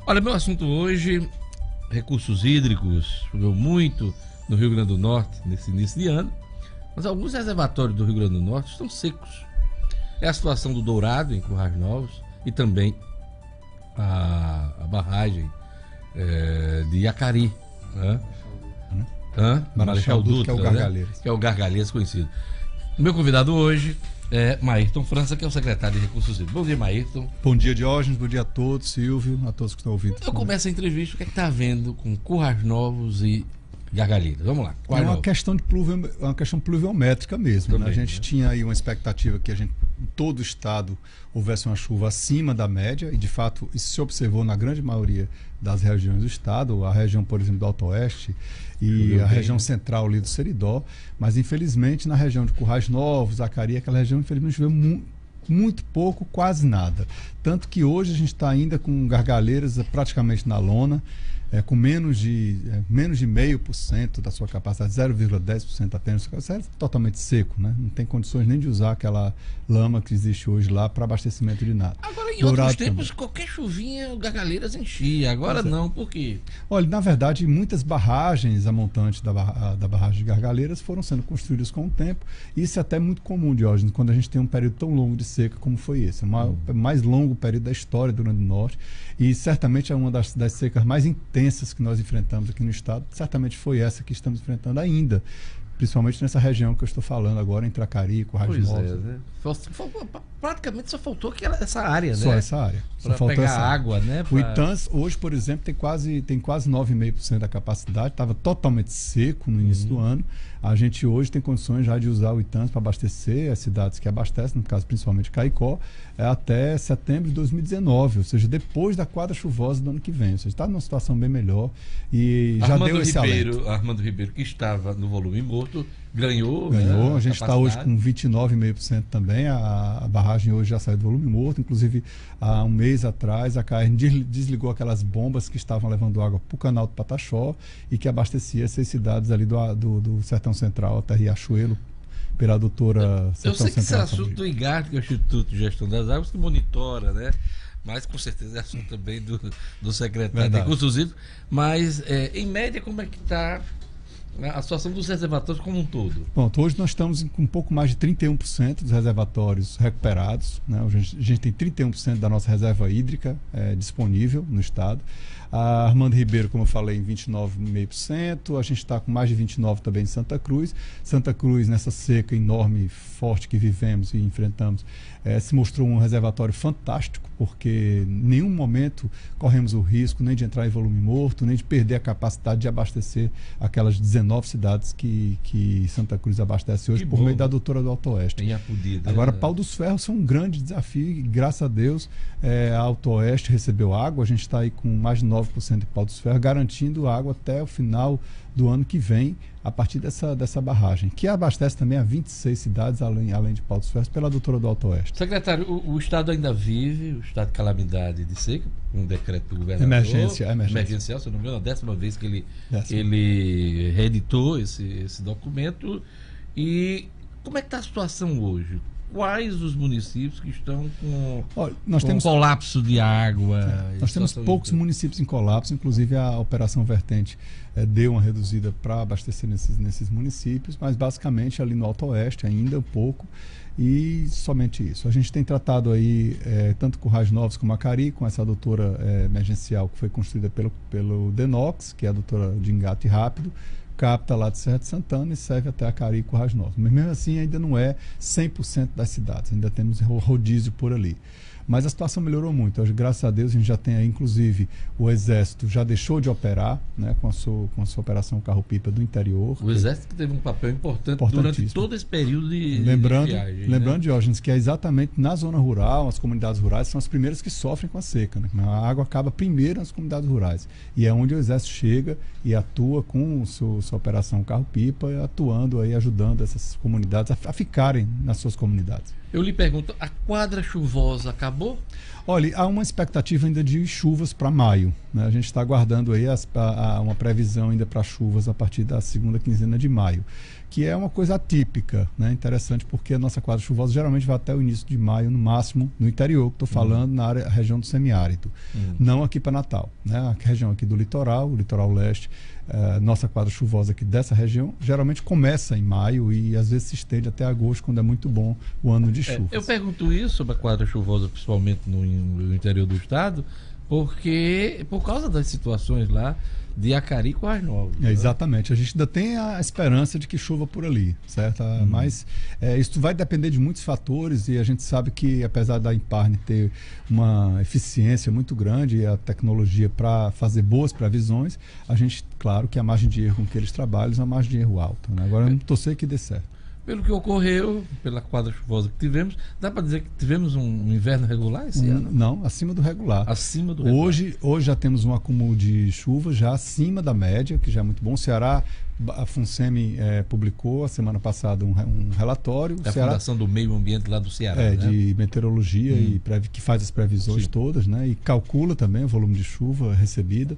Olha, meu assunto hoje, recursos hídricos. Choveu muito no Rio Grande do Norte nesse início de ano, mas alguns reservatórios do Rio Grande do Norte estão secos. É a situação do Dourado, em Currais Novos, e também a barragem de Iacari, né? Marechal Dutra, que é o Gargalheiras. Né? Que é o Gargalheiras conhecido. Meu convidado hoje é Maírton França, que é o secretário de Recursos Hídricos. Bom dia, Maírton. Bom dia, Diógenes. Bom dia a todos, Silvio, a todos que estão ouvindo. Eu começo a entrevista, o que é que está havendo com Currais Novos e Gargalheiras? Vamos lá. É uma questão pluviométrica mesmo. Também, né? A gente tinha aí uma expectativa que em todo o estado houvesse uma chuva acima da média, e de fato isso se observou na grande maioria das regiões do estado, a região, por exemplo, do Alto Oeste e a região central ali do Seridó, mas infelizmente na região de Currais Novos, Acari, aquela região infelizmente choveu muito pouco, quase nada. Tanto que hoje a gente está ainda com Gargalheiras praticamente na lona, com menos de 0,5% da sua capacidade, 0,10% apenas, é totalmente seco, né? Não tem condições nem de usar aquela lama que existe hoje lá para abastecimento de nada. Agora, em outros tempos, qualquer chuvinha, o Gargalheiras enchia, agora não, por quê? Olha, na verdade, muitas barragens a montante da barragem de Gargalheiras foram sendo construídas com o tempo, e isso é até muito comum, Diógenes, quando a gente tem um período tão longo de seca como foi esse, o mais longo período da história do Rio Grande do Norte, e certamente é uma das secas mais intensas que nós enfrentamos aqui no estado, certamente foi essa que estamos enfrentando ainda, principalmente nessa região que eu estou falando agora, entre Acari e Currais Novos. Né? Praticamente só faltou essa área, só né? essa área. Só faltou pegar essa água, né? O Itãs, hoje, por exemplo, tem quase 9,5% da capacidade, estava totalmente seco no início do ano. A gente hoje tem condições já de usar o Itãs para abastecer as cidades que abastecem, no caso principalmente Caicó, até setembro de 2019, ou seja, depois da quadra chuvosa do ano que vem. Ou seja, está numa situação bem melhor e já deu esse alento. Armando Ribeiro, que estava no volume morto, ganhou. Né, a gente está hoje com 29,5% também. A barragem hoje já saiu do volume morto. Inclusive, há um mês atrás, a CAERN desligou aquelas bombas que estavam levando água para o canal do Pataxó e que abastecia essas cidades ali do Sertão Central até Riachuelo, pela doutora Sertão Central. Eu sei que esse é assunto do IGARD, que é o Instituto de Gestão das Águas, que monitora, né? Mas com certeza é assunto também do secretário de Recursos Hídricos. Mas, em média, como é que está a situação dos reservatórios como um todo? Pronto, hoje nós estamos com um pouco mais de 31% dos reservatórios recuperados, né? A gente tem 31% da nossa reserva hídrica disponível no estado. A Armando Ribeiro, como eu falei, em 29,5%. A gente está com mais de 29% também em Santa Cruz. Santa Cruz, nessa seca enorme e forte que vivemos e enfrentamos, se mostrou um reservatório fantástico, porque em nenhum momento corremos o risco nem de entrar em volume morto, nem de perder a capacidade de abastecer aquelas 19 cidades que Santa Cruz abastece hoje por meio da doutora do Alto Oeste. Agora, Pau dos Ferros são um grande desafio e, graças a Deus, a Alto Oeste recebeu água. A gente está aí com mais de 9% de Pau dos Ferros, garantindo água até o final do ano que vem, a partir dessa barragem, que abastece também a 26 cidades, além de Pau dos Ferros, pela doutora do Alto Oeste. Secretário, o estado ainda vive o estado de calamidade de seca, um decreto do governador. Emergencial, se não me engano, a 10ª vez que ele reeditou esse documento. E como é que está a situação hoje? Quais os municípios que estão com colapso de água? Nós temos poucos municípios em colapso, inclusive a Operação Vertente deu uma reduzida para abastecer nesses municípios, mas basicamente ali no Alto Oeste ainda um pouco, e somente isso. A gente tem tratado aí tanto Currais Novos como Acari, com essa adutora emergencial que foi construída pelo Denox, que é a adutora de engate rápido, capta lá de Serra de Santana e serve até Acari e Currais Novos. Mas mesmo assim ainda não é 100% das cidades, ainda temos rodízio por ali. Mas a situação melhorou muito. Hoje, graças a Deus, a gente já tem aí, inclusive, o Exército já deixou de operar, né, com a sua operação carro-pipa do interior. O Exército teve um papel importante durante todo esse período de viagem. Lembrando, Diógenes, que é exatamente na zona rural, as comunidades rurais são as primeiras que sofrem com a seca, né? A água acaba primeiro nas comunidades rurais. E é onde o Exército chega e atua com sua operação carro-pipa, atuando aí, ajudando essas comunidades a ficarem nas suas comunidades. Eu lhe pergunto, a quadra chuvosa acabou? Olha, há uma expectativa ainda de chuvas para maio, né? A gente está aguardando aí uma previsão ainda para chuvas a partir da segunda quinzena de maio, que é uma coisa atípica, né? Interessante, porque a nossa quadra chuvosa geralmente vai até o início de maio, no máximo, no interior, que estou falando, na região do semiárido, não aqui para Natal, né? A região aqui do litoral, o litoral leste, nossa quadra chuvosa aqui dessa região, geralmente começa em maio e às vezes se estende até agosto, quando é muito bom o ano de chuvas. Eu pergunto isso sobre a quadra chuvosa, principalmente no interior do estado, porque por causa das situações lá de Acari com as Novas. Exatamente, a gente ainda tem a esperança de que chova por ali, certo? Mas isso vai depender de muitos fatores e a gente sabe que, apesar da Imparne ter uma eficiência muito grande e a tecnologia para fazer boas previsões, a gente, claro, que a margem de erro com que eles trabalham é uma margem de erro alta, né? Agora, eu torcer que dê certo. Pelo que ocorreu, pela quadra chuvosa que tivemos, dá para dizer que tivemos um inverno regular esse ano? Não, acima do regular. Acima do regular. Hoje já temos um acúmulo de chuva já acima da média, que já é muito bom. O Ceará, a FUNSEMI publicou a semana passada um relatório. A Fundação do Meio Ambiente lá do Ceará, né? De meteorologia e que faz as previsões todas, né? E calcula também o volume de chuva recebida.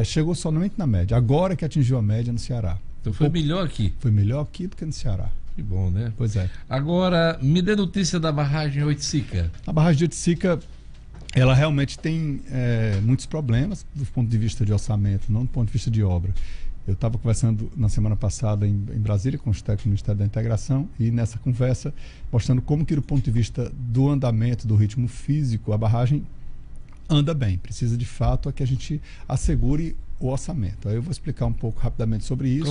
Chegou somente na média. Agora que atingiu a média no Ceará. Então foi melhor aqui. Foi melhor aqui do que no Ceará. Que bom, né? Pois é. Agora, me dê notícia da barragem Oiticica. A barragem de Oiticica, ela realmente tem muitos problemas do ponto de vista de orçamento, não do ponto de vista de obra. Eu estava conversando na semana passada em Brasília com os técnicos do Ministério da Integração e nessa conversa mostrando como que do ponto de vista do andamento, do ritmo físico, a barragem anda bem. Precisa de fato que a gente assegure o orçamento. Aí eu vou explicar um pouco rapidamente sobre isso.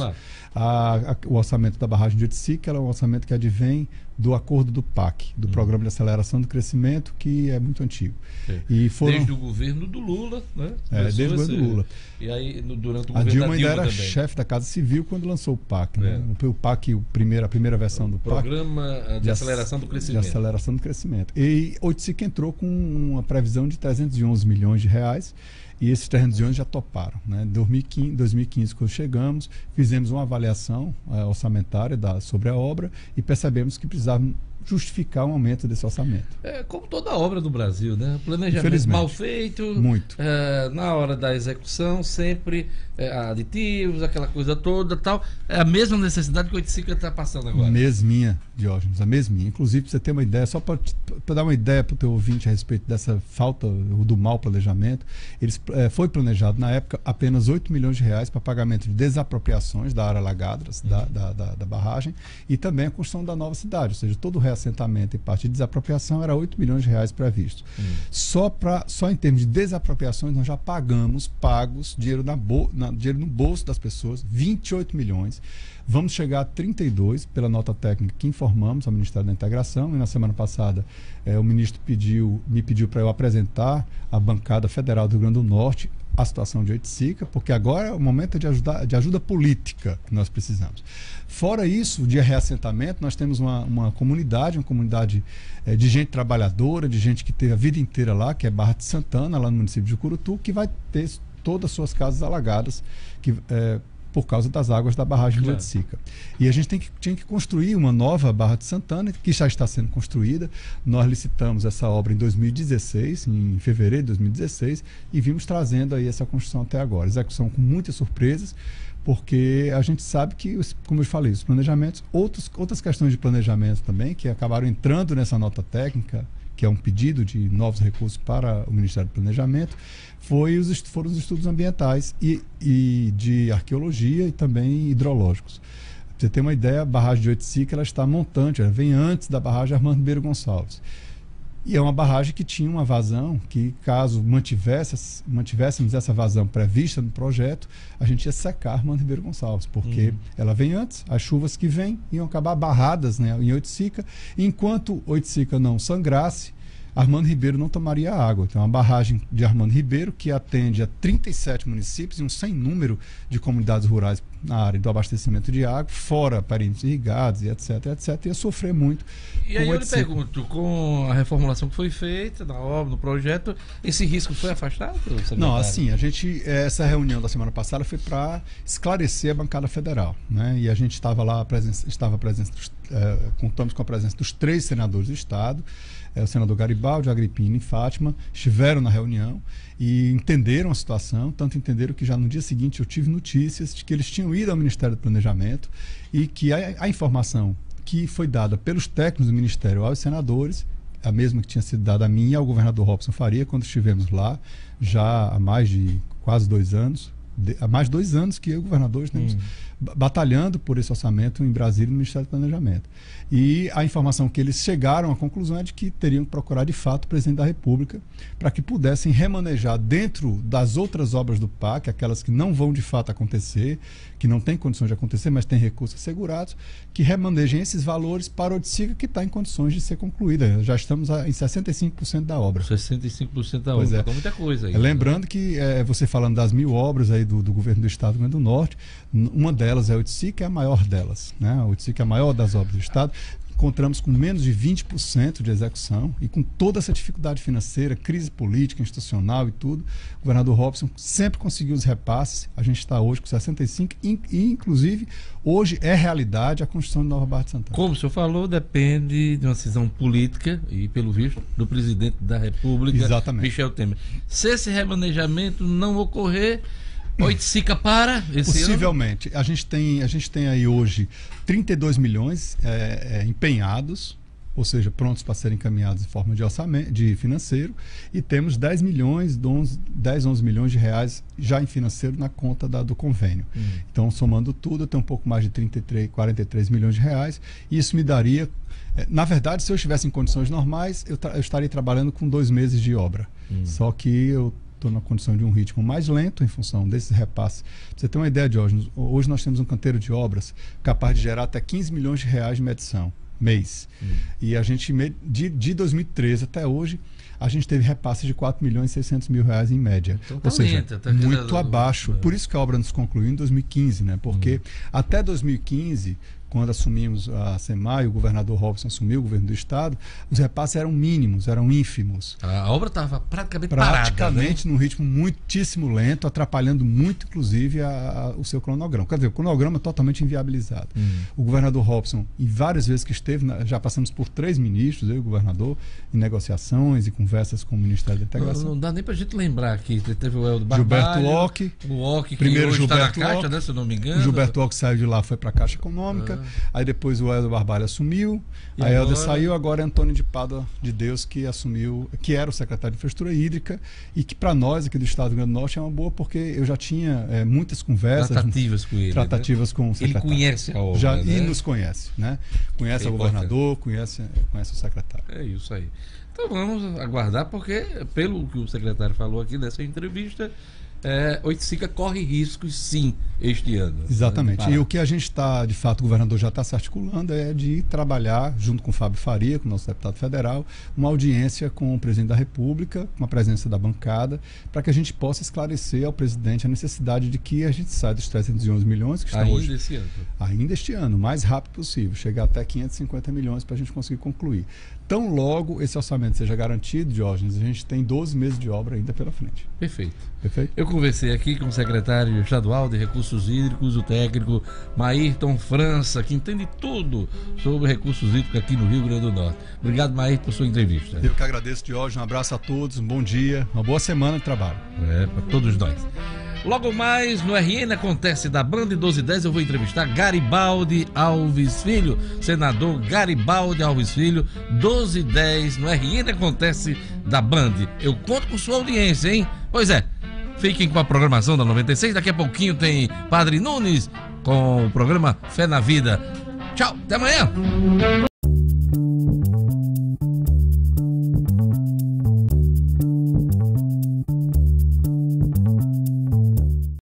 Claro. O orçamento da barragem de Oiticica é um orçamento que advém do acordo do PAC, do Programa de Aceleração do Crescimento, que é muito antigo. E desde o governo do Lula, né? Desde o governo do Lula. E aí, durante o governo a Dilma da Dilma ainda era também. chefe da Casa Civil quando lançou o PAC. Né? O PAC, a primeira versão do PAC. Programa de Aceleração do Crescimento. De Aceleração do Crescimento. E Oiticica entrou com uma previsão de 311 milhões de reais. E esses 311 já toparam. Né? Em 2015, quando chegamos, fizemos uma avaliação orçamentária sobre a obra e percebemos que precisávamos justificar um aumento desse orçamento. Como toda obra do Brasil, né? Planejamento mal feito, muito. Na hora da execução, sempre aditivos, aquela coisa toda, tal. É a mesma necessidade que o Oiticica está passando agora. Mesminha, Diógenes, a mesminha. Inclusive, para você ter uma ideia, só para dar uma ideia para o teu ouvinte a respeito dessa falta do mau planejamento, foi planejado na época apenas 8 milhões de reais para pagamento de desapropriações da área alagadas, da barragem, e também a construção da nova cidade, ou seja, todo o reassentamento e parte de desapropriação era 8 milhões de reais previstos. Só em termos de desapropriações, nós já pagamos dinheiro no bolso das pessoas, 28 milhões. Vamos chegar a 32 pela nota técnica que informamos ao Ministério da Integração, e na semana passada o ministro me pediu para eu apresentar à bancada federal do Rio Grande do Norte a situação de Oiticica, porque agora é o momento de ajuda política que nós precisamos. Fora isso, de reassentamento, nós temos uma comunidade de gente trabalhadora, de gente que teve a vida inteira lá, que é Barra de Santana, lá no município de Jucurutu, que vai ter todas as suas casas alagadas, por causa das águas da barragem de Oiticica. E a gente tinha que construir uma nova Barra de Santana, que já está sendo construída. Nós licitamos essa obra em 2016, em fevereiro de 2016, e vimos trazendo aí essa construção até agora. Execução com muitas surpresas, porque a gente sabe que, como eu falei, os planejamentos, outras questões de planejamento também, que acabaram entrando nessa nota técnica, que é um pedido de novos recursos para o Ministério do Planejamento, foram os estudos ambientais e de arqueologia e também hidrológicos. Para você ter uma ideia, a barragem de Oiticica, ela está montante, ela vem antes da barragem Armando Ribeiro Gonçalves. E é uma barragem que tinha uma vazão que, caso mantivéssemos essa vazão prevista no projeto, a gente ia secar Armando Ribeiro Gonçalves, porque ela vem antes, as chuvas que vêm iam acabar barradas, né, em Oiticica, e enquanto Oiticica não sangrasse, Armando Ribeiro não tomaria água. Então, uma barragem de Armando Ribeiro que atende a 37 municípios e um sem número de comunidades rurais na área do abastecimento de água, fora perímetros irrigados e etc, ia sofrer muito. E aí eu lhe pergunto, com a reformulação que foi feita na obra, no projeto, esse risco foi afastado? Não, assim, essa reunião da semana passada foi para esclarecer a bancada federal, né? E a gente estava lá, contamos com a presença dos 3 senadores do Estado, o senador Garibaldi, Agripino e Fátima, estiveram na reunião e entenderam a situação, tanto entenderam que já no dia seguinte eu tive notícias de que eles tinham concluída ao Ministério do Planejamento e que a informação que foi dada pelos técnicos do Ministério aos senadores, a mesma que tinha sido dada a mim e ao governador Robson Faria, quando estivemos lá, já há mais de quase 2 anos, há mais de 2 anos que eu e o governador estamos batalhando por esse orçamento em Brasília, no Ministério do Planejamento. E a informação que eles chegaram à conclusão é de que teriam que procurar de fato o presidente da República para que pudessem remanejar dentro das outras obras do PAC, aquelas que não vão de fato acontecer, que não têm condições de acontecer, mas têm recursos assegurados, que remanejem esses valores para o Oiticica, que está em condições de ser concluída. Já estamos em 65% da obra. 65% da obra, então muita coisa aí. Lembrando que você falando das 1000 obras aí do governo do Estado do Rio Grande do Norte, uma delas é a Oiticica, é a maior delas, né? A Oiticica é a maior das obras do Estado. Encontramos com menos de 20% de execução e com toda essa dificuldade financeira, crise política, institucional e tudo, o governador Robson sempre conseguiu os repasses. A gente está hoje com 65% e inclusive, hoje é realidade a construção de Nova Barra de Santana. Como o senhor falou, depende de uma decisão política e, pelo visto, do presidente da República, exatamente, Michel Temer. Se esse remanejamento não ocorrer, Oiticica para esse possivelmente ano? A gente tem aí hoje 32 milhões empenhados, ou seja, prontos para serem encaminhados em forma de orçamento, de financeiro, e temos 10, 11 milhões de reais já em financeiro na conta do convênio. Então, somando tudo, eu tenho um pouco mais de 43 milhões de reais, e isso me daria... Na verdade, se eu estivesse em condições normais, eu estaria trabalhando com 2 meses de obra. Só que eu estou na condição de um ritmo mais lento em função desses repasses. Pra você ter uma ideia, Diógenes, hoje nós temos um canteiro de obras capaz de gerar até 15 milhões de reais de medição mês. E a gente, de 2013 até hoje, a gente teve repasse de 4 milhões e 600 mil reais em média. Então, ou seja, muito abaixo. Por isso que a obra nos concluiu em 2015, né? Porque até 2015, quando assumimos a SEMAI, o governador Robson assumiu o governo do Estado, os repasses eram mínimos, eram ínfimos. A obra estava praticamente parada. Praticamente, né? Num ritmo muitíssimo lento, atrapalhando muito, inclusive, o seu cronograma. Quer dizer, o cronograma totalmente inviabilizado. O governador Robson, em várias vezes que esteve, já passamos por 3 ministros, eu e o governador, em negociações e conversas com o Ministério da Integração. Não dá nem para a gente lembrar aqui. Teve o Helder Barbalho, Gilberto Occhi, primeiro Gilberto está na Caixa, né, se eu não me engano. O Gilberto Occhi saiu de lá, foi para a Caixa Econômica. Aí depois o Helder Barbalho assumiu, a Helder saiu, agora é Antônio de Pádua de Deus que assumiu, que era o secretário de Infraestrutura Hídrica, e que para nós aqui do Estado do Rio Grande do Norte é uma boa, porque eu já tinha muitas conversas, tratativas com ele, com o secretário. Ele conhece a obra, e nos conhece, né? Conhece o governador, conhece o secretário. É isso aí. Então vamos aguardar, porque pelo que o secretário falou aqui nessa entrevista, Oiticica corre riscos, sim, este ano. Exatamente. E o que a gente está, de fato, o governador já está se articulando é de trabalhar, junto com o Fábio Faria, com o nosso deputado federal, uma audiência com o presidente da República, com a presença da bancada, para que a gente possa esclarecer ao presidente a necessidade de que a gente saia dos 311 milhões que estão hoje. Esse ano? Ainda este ano, o mais rápido possível, chegar até 550 milhões para a gente conseguir concluir. Tão logo esse orçamento seja garantido, Diógenes, a gente tem 12 meses de obra ainda pela frente. Perfeito. Perfeito? Eu conversei aqui com o secretário estadual de Recursos Hídricos, o técnico Maírton França, que entende tudo sobre recursos hídricos aqui no Rio Grande do Norte. Obrigado, Maírton, por sua entrevista. Eu que agradeço, Diógenes. Um abraço a todos, um bom dia, uma boa semana de trabalho. Para todos nós. Logo mais, no RN Acontece da Band 1210, eu vou entrevistar Garibaldi Alves Filho, senador Garibaldi Alves Filho, 1210, no RN Acontece da Band. Eu conto com sua audiência, hein? Pois é, fiquem com a programação da 96, daqui a pouquinho tem Padre Nunes com o programa Fé na Vida. Tchau, até amanhã!